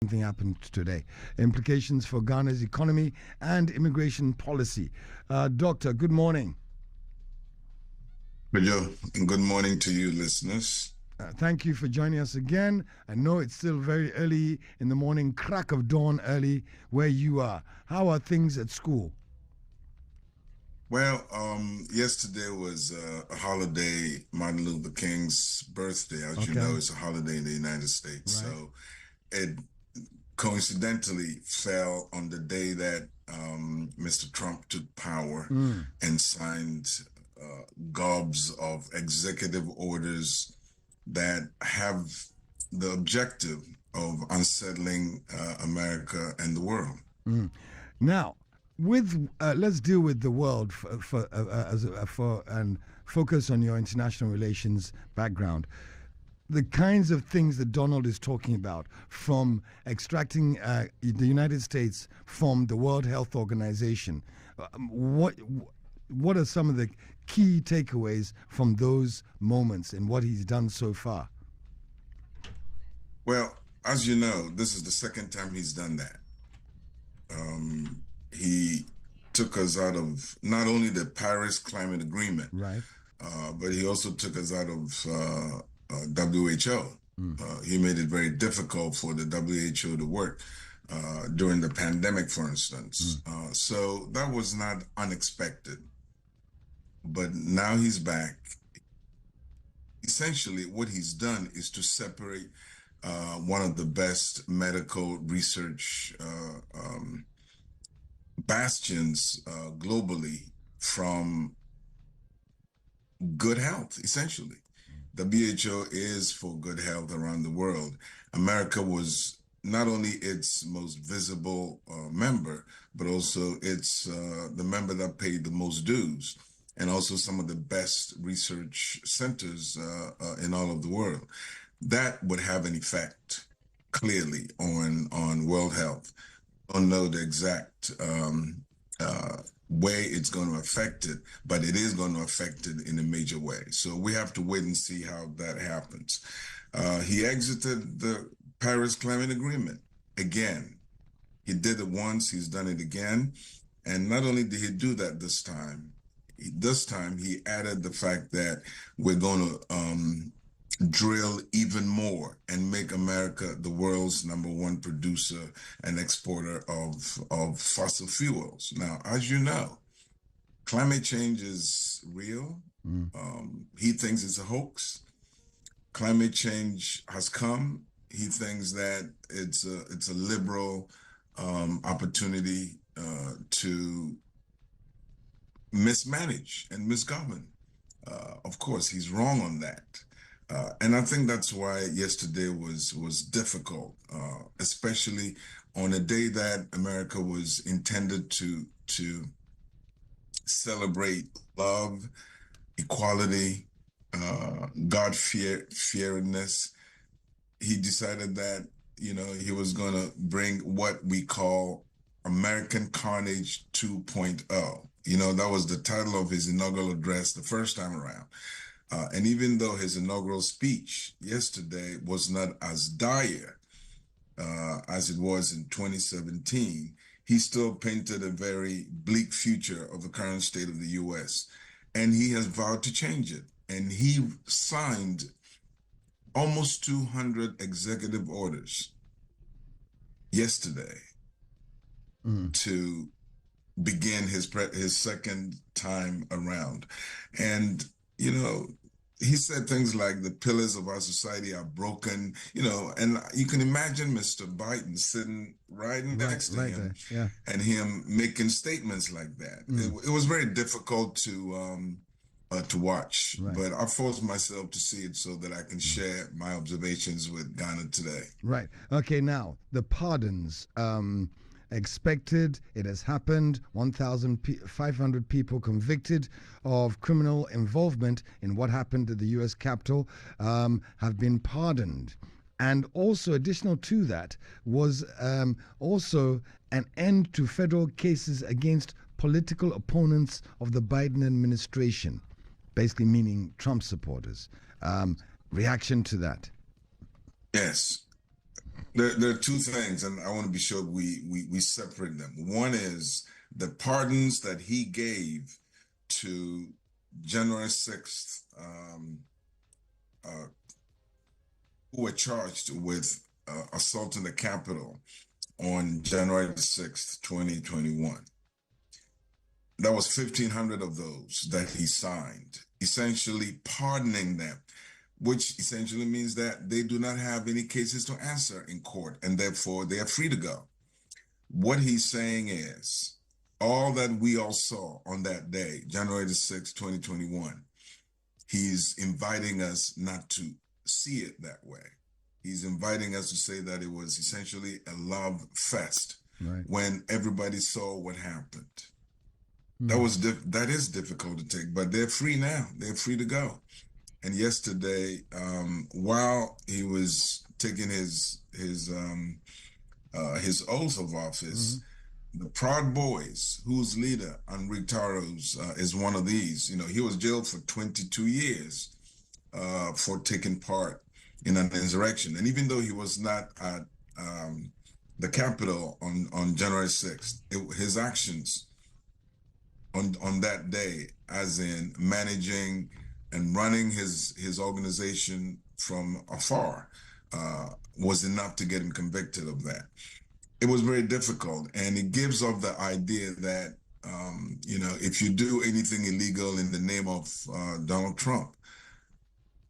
Something happened today. Implications for Ghana's economy and immigration policy. Doctor, good morning. Joe, and good morning to you, listeners. Thank you for joining us again. I know it's still very early in the morning, crack of dawn early where you are. How are things at school? Well, yesterday was a holiday, Martin Luther King's birthday. As you know, it's a holiday in the United States. Right. So it coincidentally fell on the day that Mr. Trump took power and signed gobs of executive orders that have the objective of unsettling America and the world. Now, let's deal with the world and focus on your international relations background. The kinds of things that Donald is talking about, from extracting the United States from the World Health Organization, what are some of the key takeaways from those moments and what he's done so far? Well, as you know, this is the second time he's done that. He took us out of not only the Paris Climate Agreement, right, but he also took us out of WHO. He made it very difficult for the WHO to work during the pandemic, for instance. So that was not unexpected. But now he's back. Essentially, what he's done is to separate one of the best medical research bastions globally from good health, essentially. WHO is for good health around the world. America was not only its most visible member, but also it's the member that paid the most dues, and also some of the best research centers in all of the world. That would have an effect, clearly, on world health. Don't know the exact way it's going to affect it, but it is going to affect it in a major way. So we have to wait and see how that happens. He exited the Paris Climate Agreement again. He did it once, he's done it again. And not only did he do that this time he added the fact that we're going to drill even more and make America the world's #1 producer and exporter of fossil fuels. Now, as you know, climate change is real. He thinks it's a hoax. Climate change has come. He thinks that it's a liberal opportunity to mismanage and misgovern. Of course, he's wrong on that. And I think that's why yesterday was difficult, especially on a day that America was intended to celebrate love, equality, God-fearedness. He decided that, he was going to bring what we call American Carnage 2.0. That was the title of his inaugural address the first time around. And even though his inaugural speech yesterday was not as dire as it was in 2017, he still painted a very bleak future of the current state of the U.S. And he has vowed to change it. And he signed almost 200 executive orders yesterday to begin his second time around. And, he said things like the pillars of our society are broken, and you can imagine Mr. Biden sitting right next to him and him making statements like that. It was very difficult to watch, but I forced myself to see it so that I can share my observations with Ghana today. Right. Okay, now, the pardons. Expected, it has happened. 1,500 people convicted of criminal involvement in what happened at the U.S. Capitol have been pardoned. And also, additional to that, was also an end to federal cases against political opponents of the Biden administration, basically meaning Trump supporters. Reaction to that? Yes. There are two things, and I want to be sure we separate them. One is the pardons that he gave to January 6th, who were charged with assaulting the Capitol on January 6th, 2021. That was 1,500 of those that he signed, essentially pardoning them, which essentially means that they do not have any cases to answer in court, and therefore they are free to go. What he's saying is, all that we all saw on that day, January the 6th, 2021, he's inviting us not to see it that way. He's inviting us to say that it was essentially a love fest, right, when everybody saw what happened. That is difficult to take, but they're free now. They're free to go. And yesterday, while he was taking his oath of office, the Proud Boys, whose leader, Enrique Taros, is one of these. You know, he was jailed for 22 years for taking part in an insurrection. And even though he was not at the Capitol on January 6th, his actions on that day, as in managing and running his organization from afar, was enough to get him convicted of that. It was very difficult, and it gives off the idea that, you know, if you do anything illegal in the name of Donald Trump,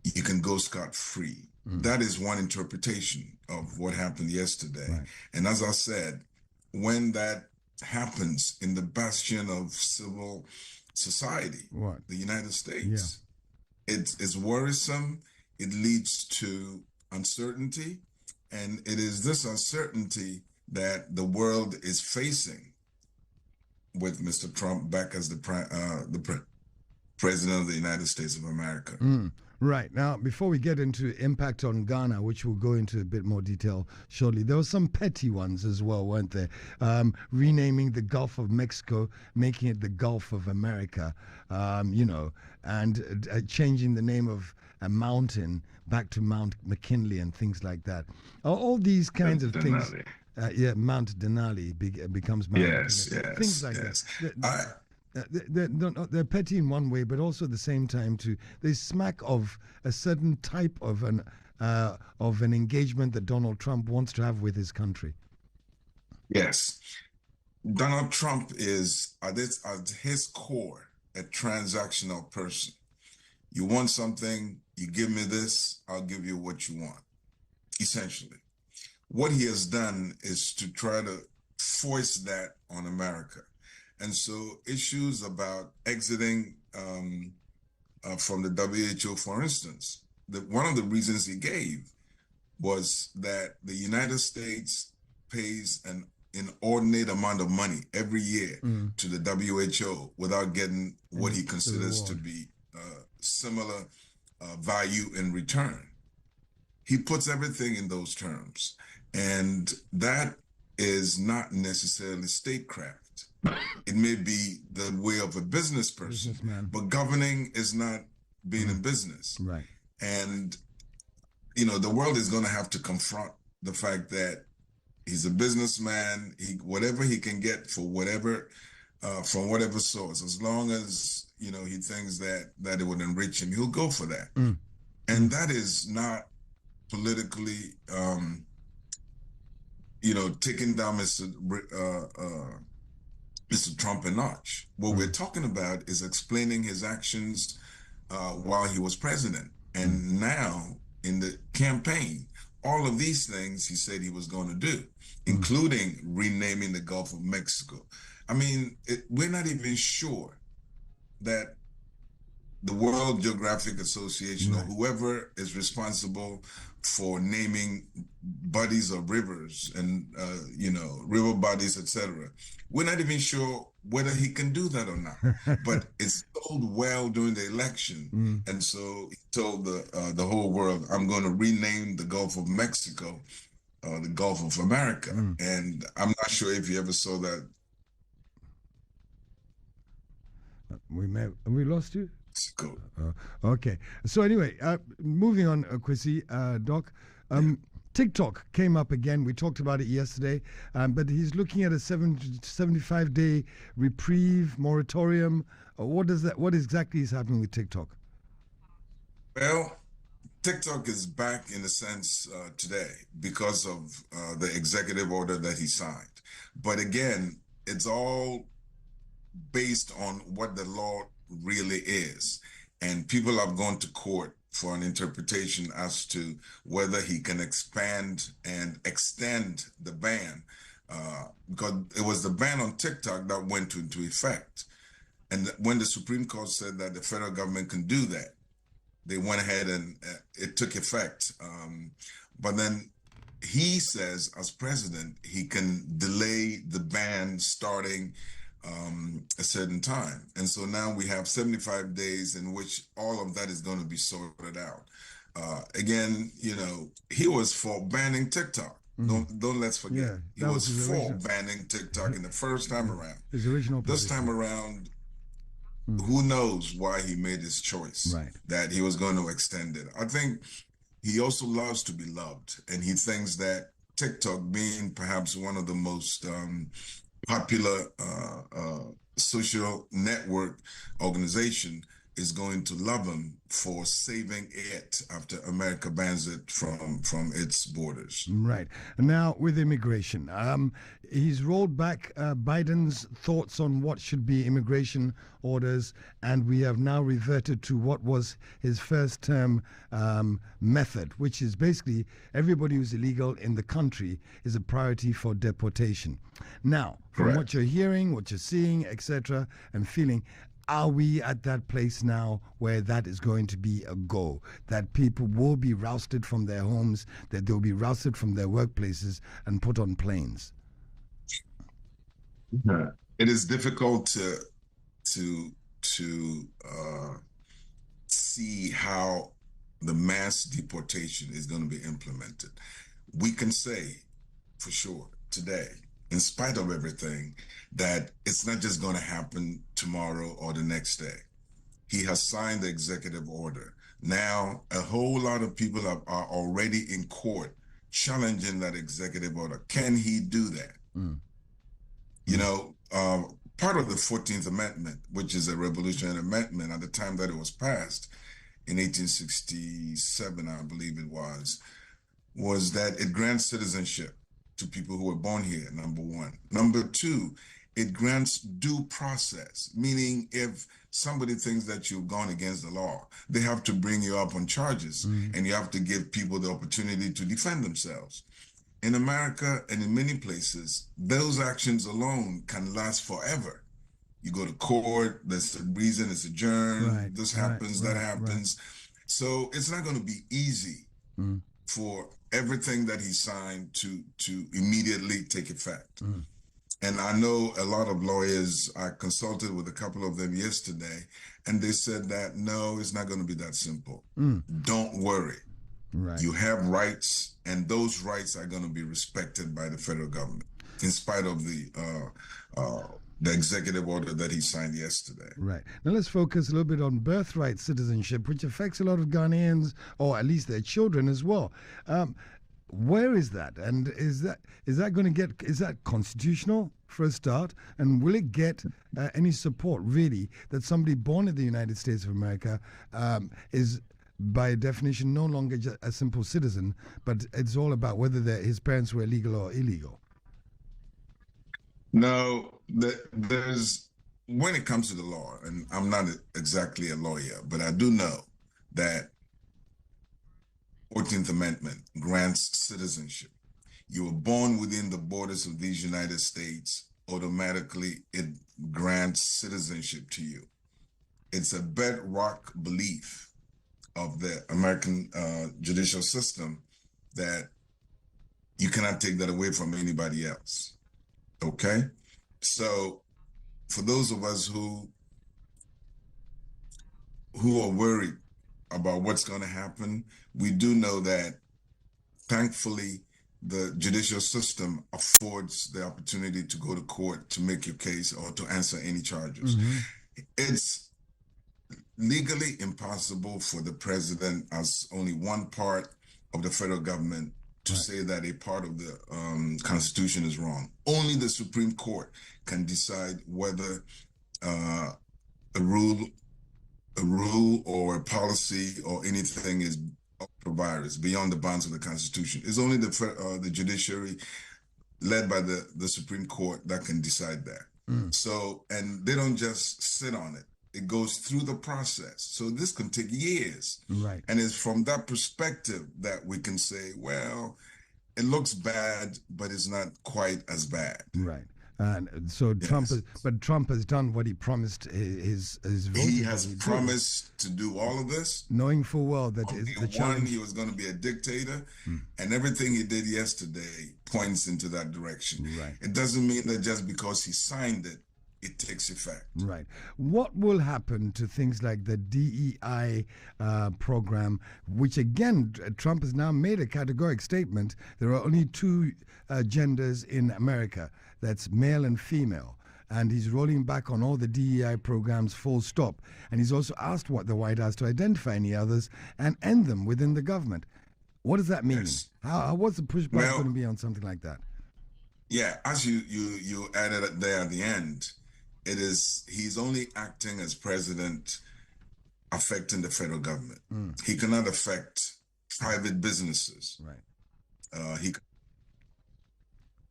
you can go scot-free. That is one interpretation of what happened yesterday. Right. And as I said, when that happens in the bastion of civil society, the United States, it's worrisome. It leads to uncertainty, and it is this uncertainty that the world is facing with Mr. Trump back as the president of the United States of America. Right. Now, before we get into impact on Ghana, which we'll go into a bit more detail shortly, there were some petty ones as well, weren't there? Renaming the Gulf of Mexico, making it the Gulf of America, you know, and changing the name of a mountain back to Mount McKinley and things like that. All these kinds of things. Mount Denali becomes Mount McKinley. Things like that. They're petty in one way, but also at the same time too, they smack of a certain type of an engagement that Donald Trump wants to have with his country. Yes, Donald Trump is at his core a transactional person. You want something, you give me this, I'll give you what you want. Essentially, what he has done is to try to foist that on America. And so issues about exiting from the WHO, for instance, one of the reasons he gave was that the United States pays an inordinate amount of money every year to the WHO without getting what he considers to be similar value in return. He puts everything in those terms, and that is not necessarily statecraft. It may be the way of a business person, but governing is not being in business. Right. And, you know, the world is going to have to confront the fact that he's a businessman. Whatever he can get for whatever, from whatever source, as long as, you know, he thinks that it would enrich him, he'll go for that. And that is not politically, you know, taking down Mr. Trump a notch. What we're talking about is explaining his actions while he was president. And now in the campaign, all of these things he said he was going to do, including renaming the Gulf of Mexico. I mean, we're not even sure that the World Geographic Association or whoever is responsible for naming bodies of rivers and, you know, river bodies, etc. We're not even sure whether he can do that or not. But it's told well during the election. And so he told the whole world, I'm going to rename the Gulf of Mexico, the Gulf of America. And I'm not sure if you ever saw that. We lost you? Cool. Okay. So anyway, moving on, Akwasi, Doc, TikTok came up again. We talked about it yesterday, but he's looking at a 75-day reprieve moratorium. What exactly is happening with TikTok? Well, TikTok is back in a sense today because of the executive order that he signed. But again, it's all based on what the law really is. And people have gone to court for an interpretation as to whether he can expand and extend the ban, because it was the ban on TikTok that went into effect. And when the Supreme Court said that the federal government can do that, they went ahead and it took effect. But then he says, as president, he can delay the ban starting a certain time. And so now we have 75 days in which all of that is going to be sorted out. Again, you know, he was for banning TikTok. Don't let's forget. He was for banning TikTok in the first time around. His original this time around, who knows why he made his choice, that he was going to extend it. I think he also loves to be loved, and he thinks that TikTok, being perhaps one of the most popular social network organization, is going to love him for saving it after America bans it from its borders. Right. Now, with immigration, he's rolled back Biden's thoughts on what should be immigration orders, and we have now reverted to what was his first term method, which is basically everybody who's illegal in the country is a priority for deportation. Now, from what you're hearing, what you're seeing, etc., and feeling, are we at that place now where that is going to be a go, that people will be rousted from their homes, that they'll be rousted from their workplaces and put on planes? It is difficult to see how the mass deportation is going to be implemented. We can say for sure today, in spite of everything, that it's not just going to happen tomorrow or the next day. He has signed the executive order. Now, a whole lot of people are already in court challenging that executive order. Can he do that? You know, part of the 14th Amendment, which is a revolutionary amendment at the time that it was passed in 1867, I believe it was that it grants citizenship to people who were born here, number one. Number two, it grants due process, meaning if somebody thinks that you've gone against the law, they have to bring you up on charges, and you have to give people the opportunity to defend themselves. In America and in many places, those actions alone can last forever. You go to court, there's a reason, it's adjourned, this happens, that happens. So it's not going to be easy for everything that he signed to immediately take effect. And I know a lot of lawyers, I consulted with a couple of them yesterday, and they said that, no, it's not going to be that simple. Don't worry. You have rights, and those rights are going to be respected by the federal government, in spite of the executive order that he signed yesterday. Right. Now let's focus a little bit on birthright citizenship, which affects a lot of Ghanaians, or at least their children as well. Where is that? And is that going to get, is that constitutional for a start? And will it get any support, really, that somebody born in the United States of America is, by definition, no longer just a simple citizen, but it's all about whether his parents were legal or illegal? No, there's, when it comes to the law, and I'm not exactly a lawyer, but I do know that 14th Amendment grants citizenship. You were born within the borders of these United States, automatically it grants citizenship to you. It's a bedrock belief of the American judicial system that you cannot take that away from anybody else. Okay? So for those of us who are worried about what's going to happen, we do know that thankfully the judicial system affords the opportunity to go to court to make your case or to answer any charges. It's legally impossible for the president, as only one part of the federal government, to say that a part of the Constitution is wrong. Only the Supreme Court can decide whether a rule or a policy or anything is virus beyond the bounds of the Constitution. It's only the judiciary led by the Supreme Court that can decide that. So, and they don't just sit on it. It goes through the process. So this can take years. Right. And it's from that perspective that we can say, well, it looks bad, but it's not quite as bad. Right. And so Yes. Trump has done what he promised his voters. He has promised to do all of this, knowing full well that the challenge. He was going to be a dictator, and everything he did yesterday points into that direction. Right. It doesn't mean that just because he signed it, it takes effect. Right. What will happen to things like the DEI program, which again, Trump has now made a categoric statement. There are only two genders in America. That's male and female. And he's rolling back on all the DEI programs full stop. And he's also asked what the White House to identify any others and end them within the government. What does that mean? Yes. What's the pushback going to be on something like that? Yeah, as you added it there at the end, he's only acting as president affecting the federal government. He cannot affect private businesses. Right. He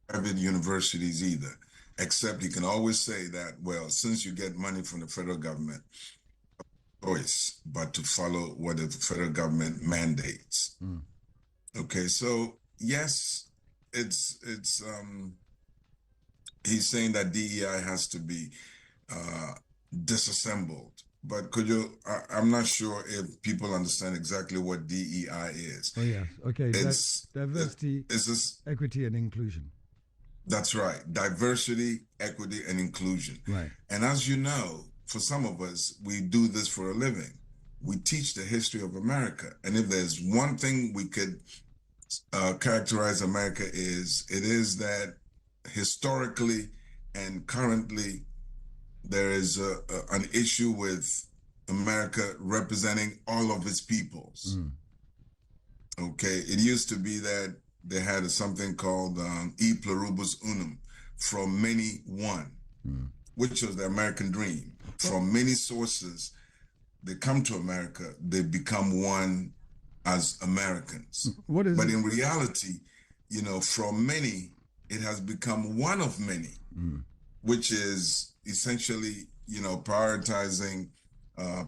private universities either, except he can always say that, well, since you get money from the federal government, choice but to follow what the federal government mandates. Okay, so yes, it's he's saying that DEI has to be disassembled. But could you? I'm not sure if people understand exactly what DEI is. Oh yeah, okay. It's diversity, equity, and inclusion. That's right. Diversity, equity, and inclusion. Right. And as you know, for some of us, we do this for a living. We teach the history of America. And if there's one thing we could characterize America it is that historically and currently there is an issue with America representing all of its peoples. Okay. It used to be that they had something called E pluribus unum, from many one, which was the American dream. From many sources, they come to America, they become one as Americans. But in reality, from many, it has become one of many, which is essentially, prioritizing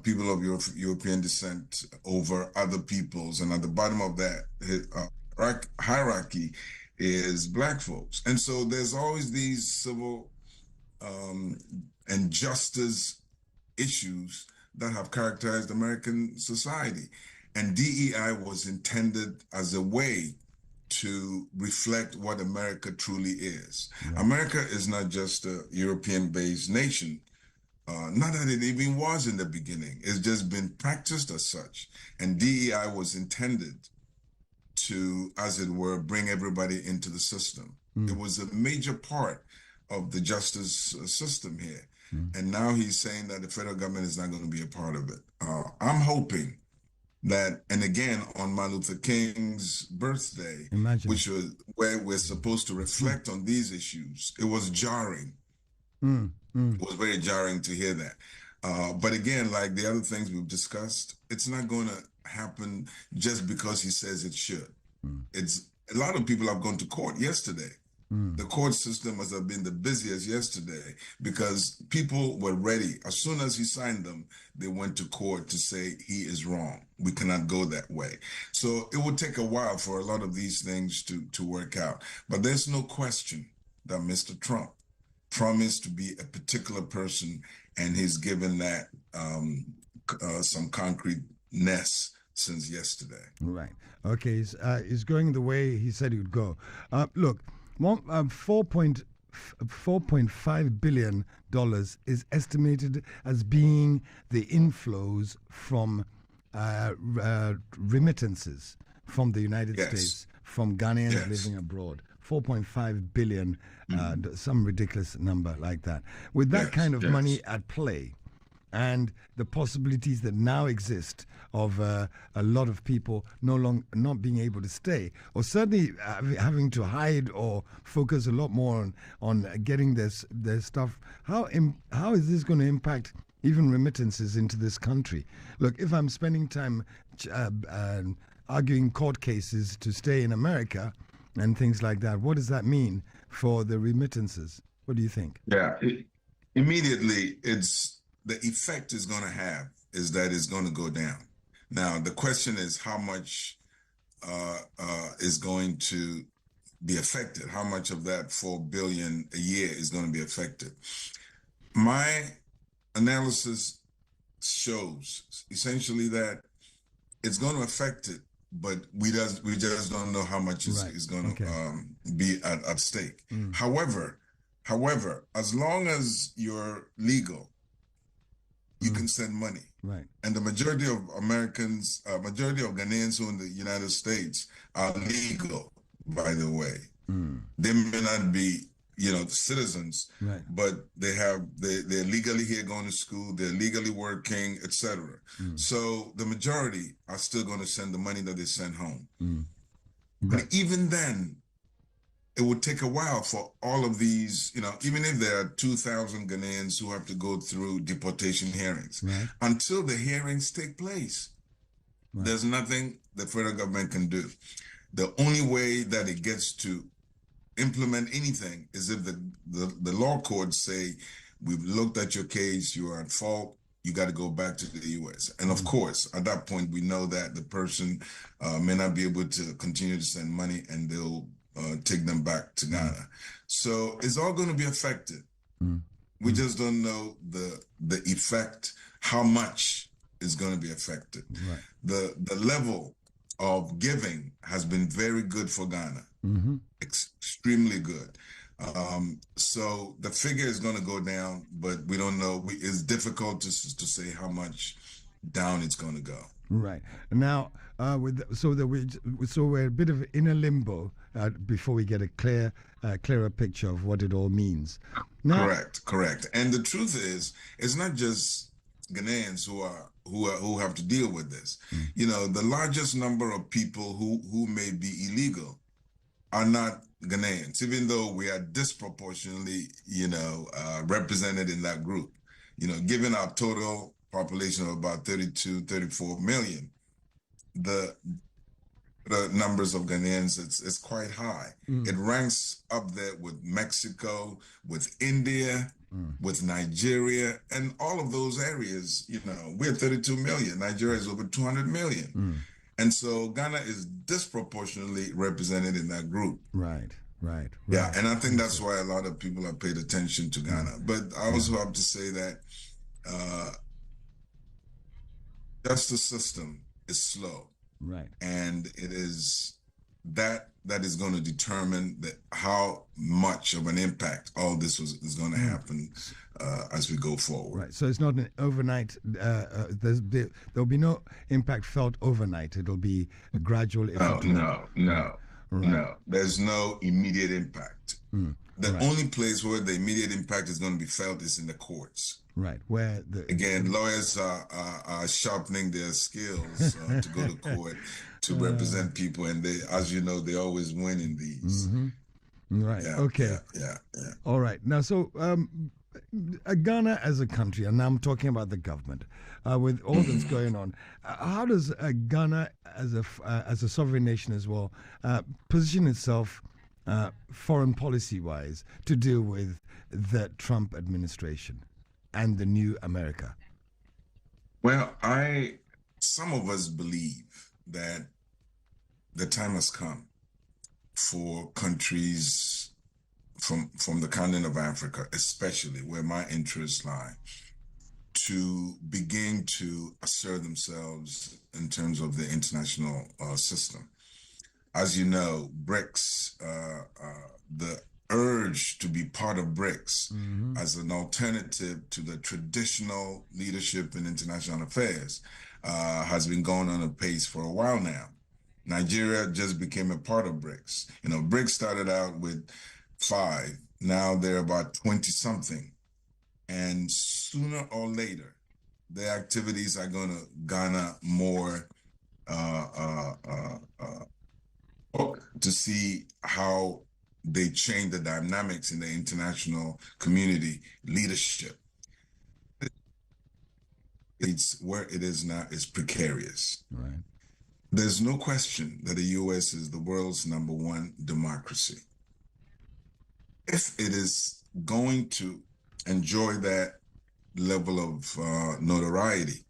people of European descent over other peoples. And at the bottom of that hierarchy is Black folks. And so there's always these civil and justice issues that have characterized American society. And DEI was intended as a way to reflect what America truly is. Right. America is not just a European-based nation. Not that it even was in the beginning. It's just been practiced as such. And DEI was intended to, as it were, bring everybody into the system. It was a major part of the justice system here. And now he's saying that the federal government is not going to be a part of it. I'm hoping that, and again, on Martin Luther King's birthday, which was where we're supposed to reflect on these issues, it was jarring. It was very jarring to hear that. But again, like the other things we've discussed, it's not going to happen just because he says it should. It's a lot of people have gone to court yesterday. The court system must have been the busiest yesterday because people were ready. As soon as he signed them, they went to court to say he is wrong. We cannot go that way. So it would take a while for a lot of these things to work out. But there's no question that Mr. Trump promised to be a particular person, and he's given that some concreteness since yesterday. Right. Okay. He's going the way he said he would go. Look, $4.5 billion is estimated as being the inflows from remittances from the United States, from Ghanaians living abroad. 4.5 billion, some ridiculous number like that. With that kind of money at play, and the possibilities that now exist of a lot of people not being able to stay, or certainly having to hide or focus a lot more on getting their stuff. How is this going to impact even remittances into this country? Look, if I'm spending time arguing court cases to stay in America and things like that, what does that mean for the remittances? What do you think? Yeah, immediately, the effect is going to have is that it's going to go down. Now, the question is how much is going to be affected? How much of that 4 billion a year is going to be affected? My analysis shows essentially that it's going to affect it, but we just don't know how much is going to be at stake. However, as long as you're legal, you can send money. Right. And the majority of Americans, majority of Ghanaians who in the United States are legal, by the way. They may not be, citizens, right, but they're legally here going to school, they're legally working, etc. So the majority are still going to send the money that they send home. Right. But even then, it would take a while for all of these, even if there are 2,000 Ghanaians who have to go through deportation hearings, right, until the hearings take place, right, there's nothing the federal government can do. The only way that it gets to implement anything is if the law courts say, we've looked at your case, you are at fault, you got to go back to the U.S. And of course, at that point, we know that the person may not be able to continue to send money, and they'll take them back to Ghana. So it's all going to be affected. We just don't know the effect, how much is going to be affected. Right. The level of giving has been very good for Ghana, extremely good. So the figure is going to go down, but we don't know. It's difficult to say how much down it's going to go. Right. Now, so we're a bit of in a limbo before we get a clearer picture of what it all means. Now, Correct. And the truth is, it's not just Ghanaians who have to deal with this. The largest number of people who may be illegal are not Ghanaians, even though we are disproportionately, represented in that group. Given our total population of about 32, 34 million, the numbers of Ghanaians, it's quite high. It ranks up there with Mexico, with India, with Nigeria, and all of those areas. We're 32 million. Nigeria is over 200 million. And so Ghana is disproportionately represented in that group. Right. Yeah, and I think that's why a lot of people have paid attention to Ghana. But I also have to say that justice system is slow. Right. And it is that is going to determine how much of an impact all this is going to happen as we go forward. Right. So it's not an overnight. There'll be no impact felt overnight. It'll be a gradual. No. There's no immediate impact. The only place where the immediate impact is going to be felt is in the courts. Right. Where again, lawyers are sharpening their skills to go to court to represent people, and they, as you know, they always win in these. Right. Yeah, okay. Yeah. All right. Now, so Ghana as a country, and now I'm talking about the government, with all that's going on, how does Ghana as a sovereign nation as well position itself foreign policy-wise to deal with the Trump administration and the new America? Well, some of us believe that the time has come for countries from the continent of Africa, especially where my interests lie, to begin to assert themselves in terms of the international system. As you know, BRICS, the urge to be part of BRICS as an alternative to the traditional leadership in international affairs has been going on apace for a while now. Nigeria just became a part of BRICS. BRICS started out with 5, now they're about 20-something. And sooner or later, the activities are going to garner more to see how they change the dynamics in the international community leadership. It's where it is now is precarious. Right. There's no question that the U.S. is the world's #1 democracy. If it is going to enjoy that level of notoriety,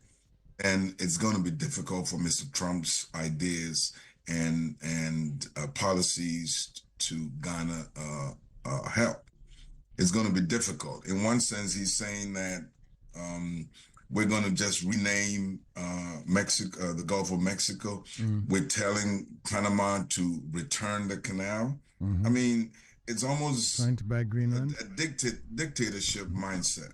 and it's going to be difficult for Mr. Trump's ideas and policies to garner help. It's going to be difficult. In one sense, he's saying that we're going to just rename Mexico, the Gulf of Mexico. We're telling Panama to return the canal. I mean, it's almost trying to buy Greenland. A dictatorship mindset.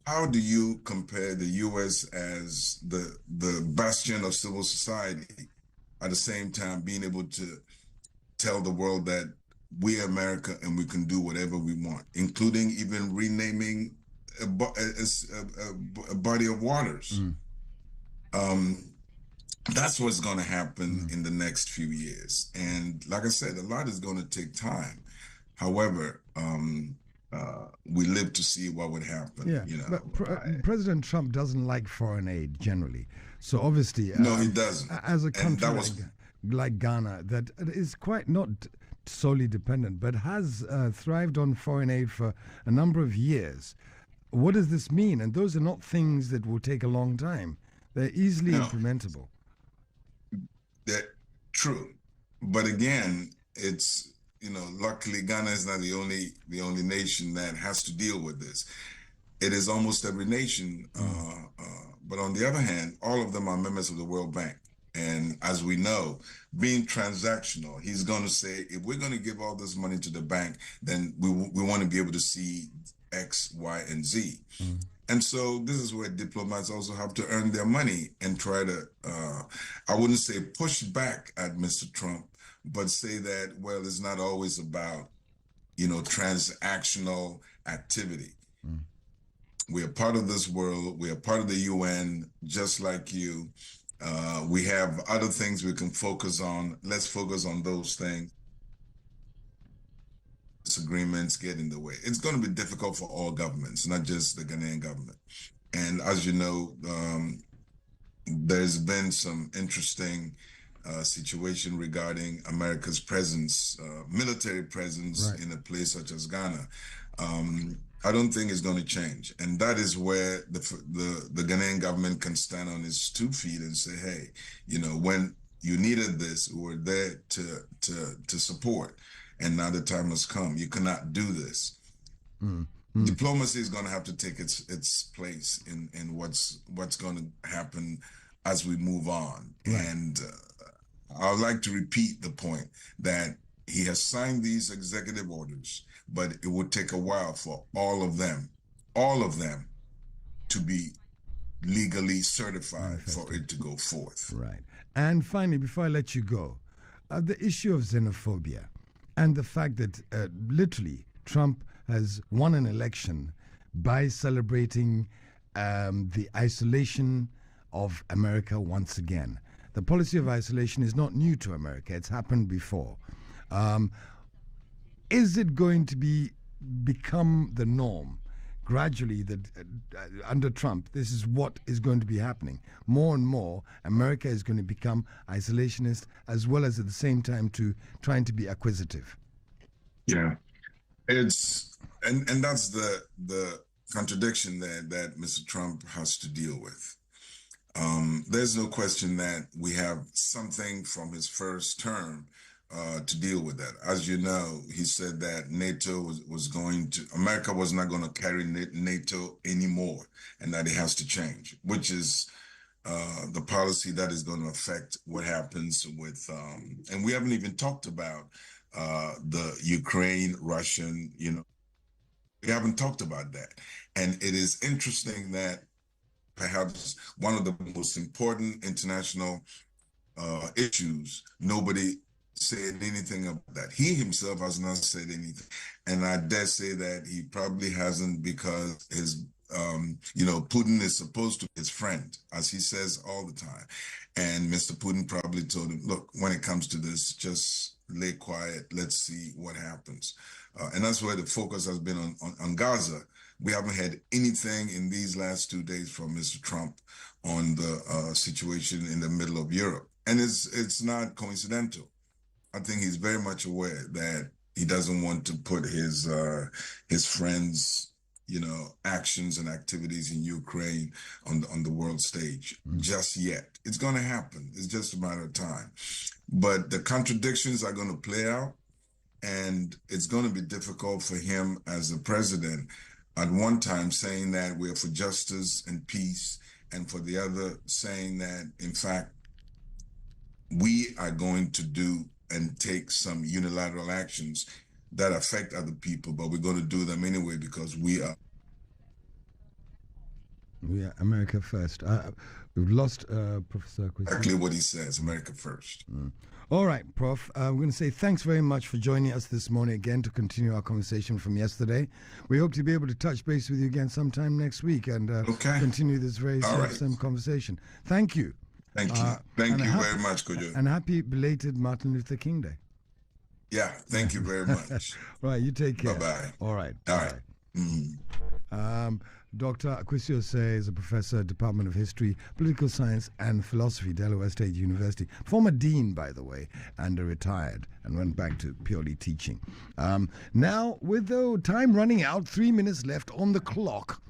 How do you compare the U.S. as the bastion of civil society, at the same time being able to tell the world that we're America and we can do whatever we want, including even renaming a body of waters? That's what's going to happen in the next few years. And like I said, a lot is going to take time. However, we live to see what would happen. Yeah, you know, but President Trump doesn't like foreign aid generally. So obviously, no, he doesn't. As a country like Ghana, that is quite not solely dependent, but has thrived on foreign aid for a number of years. What does this mean? And those are not things that will take a long time. They're easily implementable. That's true, but again, it's, you know, luckily Ghana is not the only nation that has to deal with this. It is almost every nation, but on the other hand, all of them are members of the World Bank. And as we know, being transactional, he's going to say, if we're going to give all this money to the bank, then we want to be able to see X, Y, and Z. And so this is where diplomats also have to earn their money and try to, I wouldn't say push back at Mr. Trump, but say that, well, it's not always about, you know, transactional activity. We are part of this world. We are part of the UN, just like you. We have other things we can focus on. Let's focus on those things. Disagreements get in the way. It's going to be difficult for all governments, not just the Ghanaian government. And as you know, there's been some interesting situation regarding America's presence, military presence in a place such as Ghana. I don't think it's going to change. And that is where the Ghanaian government can stand on its 2 feet and say, hey, you know, when you needed this, we were there to support. And now the time has come. You cannot do this. Diplomacy is going to have to take its place in what's going to happen as we move on. And I'd like to repeat the point that he has signed these executive orders, but it would take a while for all of them to be legally certified for it to go forth. Right. And finally, before I let you go, the issue of xenophobia and the fact that literally Trump has won an election by celebrating the isolation of America once again. The policy of isolation is not new to America. It's happened before. Is it going to become the norm gradually that under Trump, this is what is going to be happening? More and more, America is going to become isolationist as well as at the same time trying to be acquisitive. Yeah, it's and that's the contradiction that Mr. Trump has to deal with. There's no question that we have something from his first term to deal with that. As you know, he said that NATO America was not going to carry NATO anymore, and that it has to change, which is the policy that is going to affect what happens with, and we haven't even talked about the Ukraine-Russian, you know, we haven't talked about that. And it is interesting that perhaps one of the most important international issues, nobody said anything about that. He himself has not said anything. And I dare say that he probably hasn't, because Putin is supposed to be his friend, as he says all the time. And Mr. Putin probably told him, look, when it comes to this, just lay quiet. Let's see what happens. And that's where the focus has been on Gaza. We haven't had anything in these last 2 days from Mr. Trump on the situation in the middle of Europe. And it's not coincidental. I think he's very much aware that he doesn't want to put his friends' actions and activities in Ukraine on the world stage just yet. It's going to happen. It's just a matter of time. But the contradictions are going to play out, and it's going to be difficult for him as the president at one time saying that we're for justice and peace, and for the other saying that, in fact, we are going to do and take some unilateral actions that affect other people, but we're going to do them anyway because we are America first. We've lost Professor Akwasi. Exactly what he says, America first. All right, Prof. I'm going to say thanks very much for joining us this morning again to continue our conversation from yesterday. We hope to be able to touch base with you again sometime next week and continue this very same conversation. Thank you. Thank you. Thank you very much, Kojo. And happy belated Martin Luther King Day. Yeah, thank you very much. Right, you take care. Bye-bye. All right. All right. Mm-hmm. Dr. Akwasi Osei is a professor, Department of History, Political Science and Philosophy, Delaware State University. Former dean, by the way, and retired and went back to purely teaching. Now, with the time running out, 3 minutes left on the clock.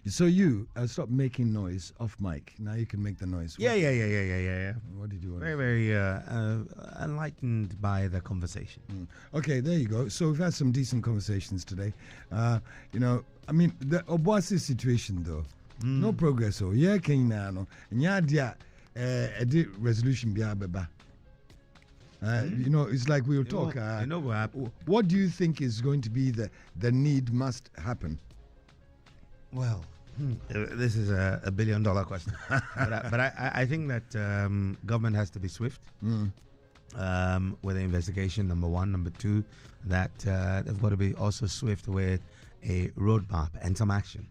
So you stop making noise off mic. Now you can make the noise. Yeah. What did you want? Very enlightened by the conversation. Okay, there you go. So we've had some decent conversations today. The Obuasi situation though, no progress. Oh, yeah, Kenyano. Nyadia, resolution biabeba. It's like we'll talk. What do you think is going to be the need must happen? Well, this is a $1 billion question, but I think that government has to be swift with the investigation. Number one, number two, that they've got to be also swift with a roadmap and some action.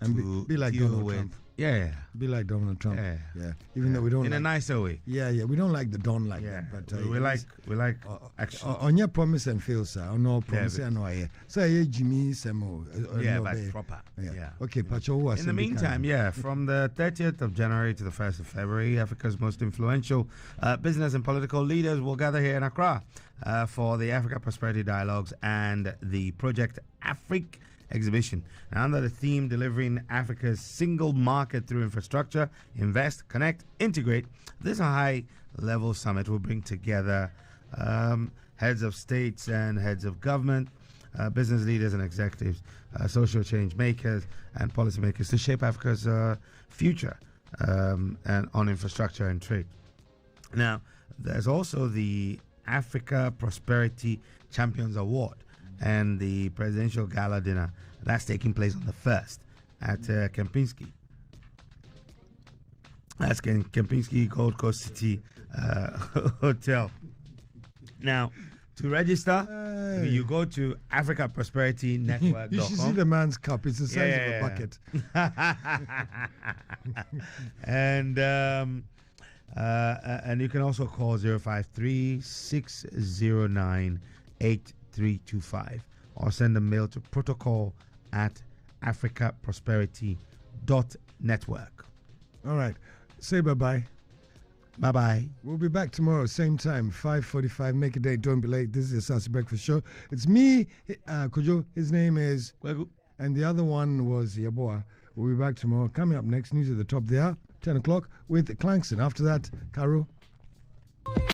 And be like Donald Trump. Yeah. Be like Donald Trump. Yeah. Even though we don't in a nicer way. Yeah. We don't like the Don like that. But we like action. On your promise and fail, sir. On no promise and no yeah. So Jimmy Samo. But proper. Yeah. Okay, Pacho. In the meantime, from the 30th of January to the 1st of February, Africa's most influential business and political leaders will gather here in Accra for the Africa Prosperity Dialogues and the Project Afrique exhibition. And under the theme delivering Africa's single market through infrastructure, invest, connect, integrate, this high-level summit will bring together heads of states and heads of government, business leaders and executives, social change makers and policymakers to shape Africa's future and on infrastructure and trade. Now, there's also the Africa Prosperity Champions Award and the presidential gala dinner that's taking place on the 1st at Kempinski. That's Kempinski Gold Coast City Hotel. Now, to register, you go to Africa Prosperity Network. You should see the man's cup. It's the size of a bucket. And you can also call 053-609-8325 or send a mail to protocol@africaprosperity.network. All right. Say bye-bye. Bye-bye. We'll be back tomorrow, same time, 5:45. Make a date. Don't be late. This is the Asaase Breakfast Show. It's me, Kojo. His name is Kwegu. And the other one was Yaboa. We'll be back tomorrow. Coming up next, news at the top there, 10 o'clock with Clankson. After that, Caro.